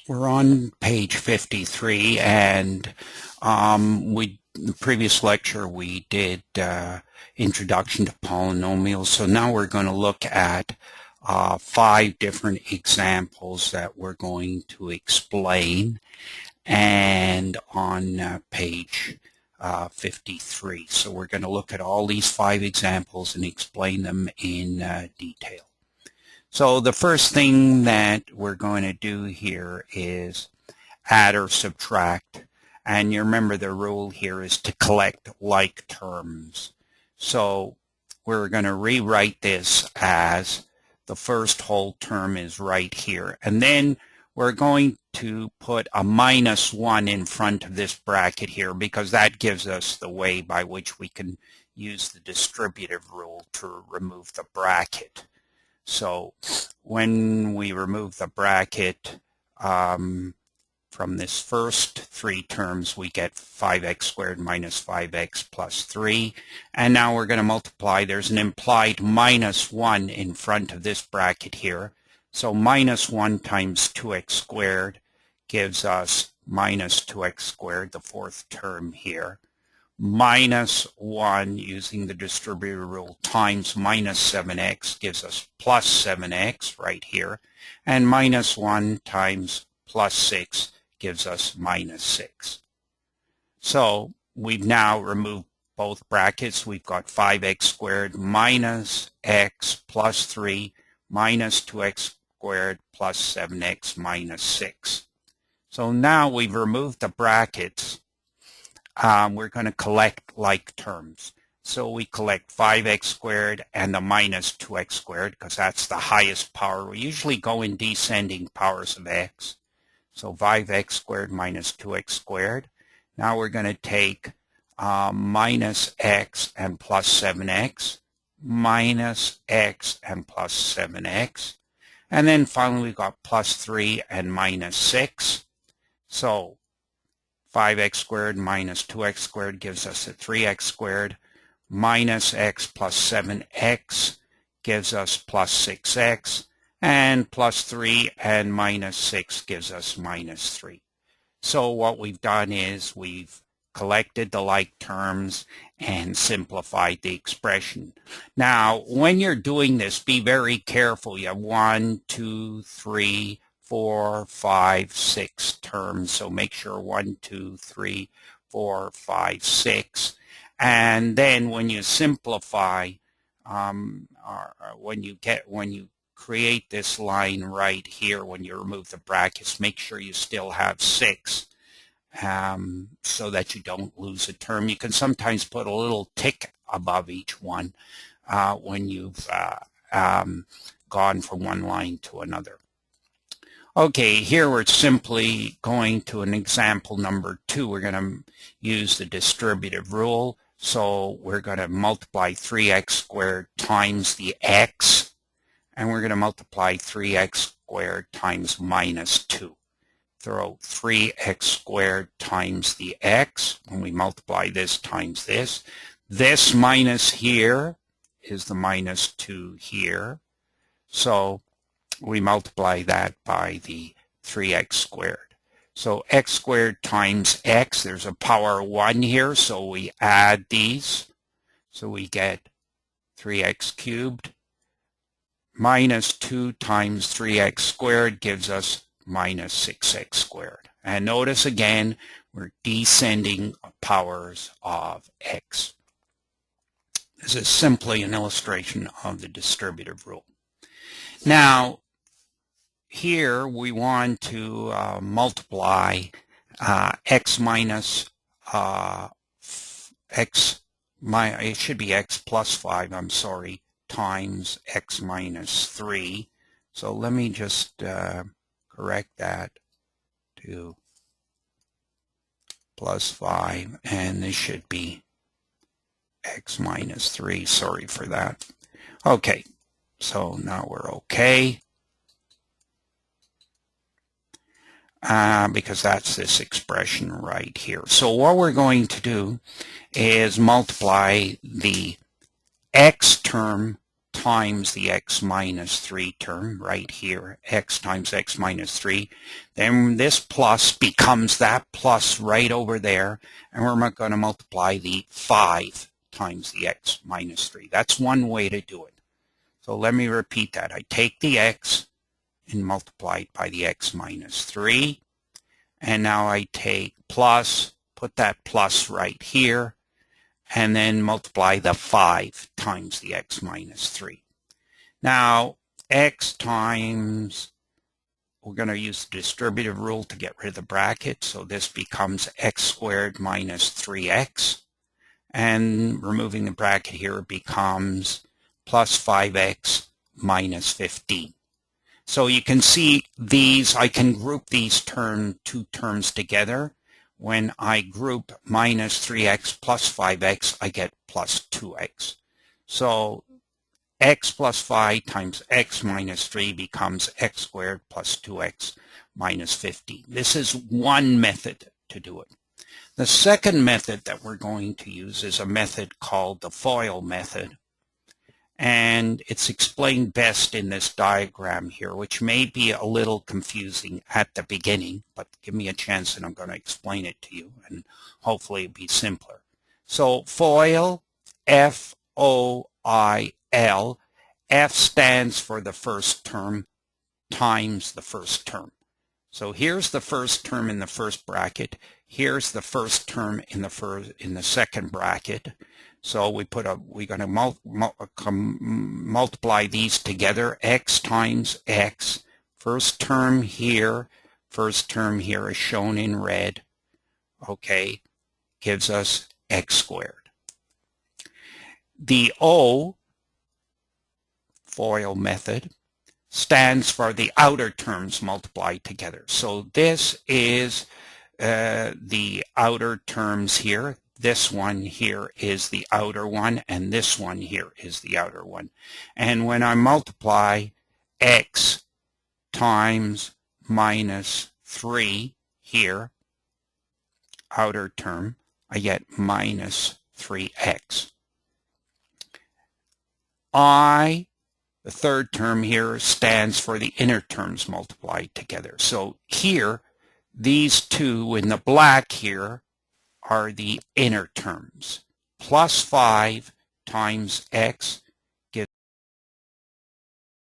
We're on page 53, and in the previous lecture we did introduction to polynomials. So now we're going to look at 5 different examples that we're going to explain, and on page 53. So we're going to look at all these 5 examples and explain them in detail. So the first thing that we're going to do here is add or subtract. And you remember the rule here is to collect like terms. So we're going to rewrite this as the first whole term is right here. And then we're going to put a -1 in front of this bracket here because that gives us the way by which we can use the distributive rule to remove the bracket. So when we remove the bracket from this first 3 terms, we get 5x squared minus 5x plus 3. And now we're going to multiply. There's an implied -1 in front of this bracket here. So -1 times 2x squared gives us minus 2x squared, the 4th term here. -1 using the distributive rule times minus 7x gives us plus 7x right here, and -1 times plus 6 gives us minus 6. So we've now removed both brackets. We've got 5x squared minus x plus 3 minus 2x squared plus 7x minus 6. So now we've removed the brackets. We're going to collect like terms. So we collect 5x squared and the minus 2x squared because that's the highest power. We usually go in descending powers of x. So 5x squared minus 2x squared. Now we're going to take minus x and plus 7x, minus x and plus 7x. And then finally we've got plus 3 and minus 6. So 5x squared minus 2x squared gives us a 3x squared, minus x plus 7x gives us plus 6x, and plus 3 and minus 6 gives us minus 3. So what we've done is we've collected the like terms and simplified the expression. Now, when you're doing this, be very careful. You have 1, 2, 3, 4, 5, 6 terms. So make sure 1, 2, 3, 4, 5, 6. And then when you simplify, when you create this line right here, when you remove the brackets, make sure you still have 6 so that you don't lose a term. You can sometimes put a little tick above each one when you've gone from one line to another. Okay, here we're simply going to an example number 2. We're going to use the distributive rule. So we're going to multiply 3x squared times the x, and we're going to multiply 3x squared times minus 2. Throw 3x squared times the x. When we multiply this times this minus here is the minus 2 here. So we multiply that by the 3x squared. So x squared times x, there's a power 1 here, so we add these. So we get 3x cubed minus 2 times 3x squared gives us minus 6x squared. And notice again, we're descending powers of x. This is simply an illustration of the distributive rule. Now, here we want to multiply x minus it should be x plus 5, I'm sorry, times x minus 3. So let me just correct that to plus 5, and this should be x minus 3. Sorry for that. Okay, so now we're okay. Because that's this expression right here. So what we're going to do is multiply the x term times the x minus 3 term right here, x times x minus 3. Then this plus becomes that plus right over there, and we're going to multiply the 5 times the x minus 3. That's one way to do it. So let me repeat that. I take the x and multiply it by the x minus 3. And now I take plus, put that plus right here, and then multiply the 5 times the x minus 3. Now, x times, we're going to use the distributive rule to get rid of the bracket, so this becomes x squared minus 3x. And removing the bracket here becomes plus 5x minus 15. So you can see these, I can group these two terms together. When I group minus 3x plus 5x, I get plus 2x. So x plus 5 times x minus 3 becomes x squared plus 2x minus 15. This is one method to do it. The second method that we're going to use is a method called the FOIL method. And it's explained best in this diagram here, which may be a little confusing at the beginning, but give me a chance and I'm going to explain it to you, and hopefully it'll be simpler. So FOIL, F-O-I-L, F stands for the first term times the first term. So here's the first term in the first bracket. Here's the first term in the second bracket. So we're going to multiply these together, x times x. First term here is shown in red, okay, gives us x squared. The O, FOIL method, stands for the outer terms multiplied together. So this is the outer terms here. This one here is the outer one, and this one here is the outer one. And when I multiply x times minus 3 here, outer term, I get minus 3x. I, the third term here, stands for the inner terms multiplied together. So here, these two in the black here are the inner terms. Plus 5 times x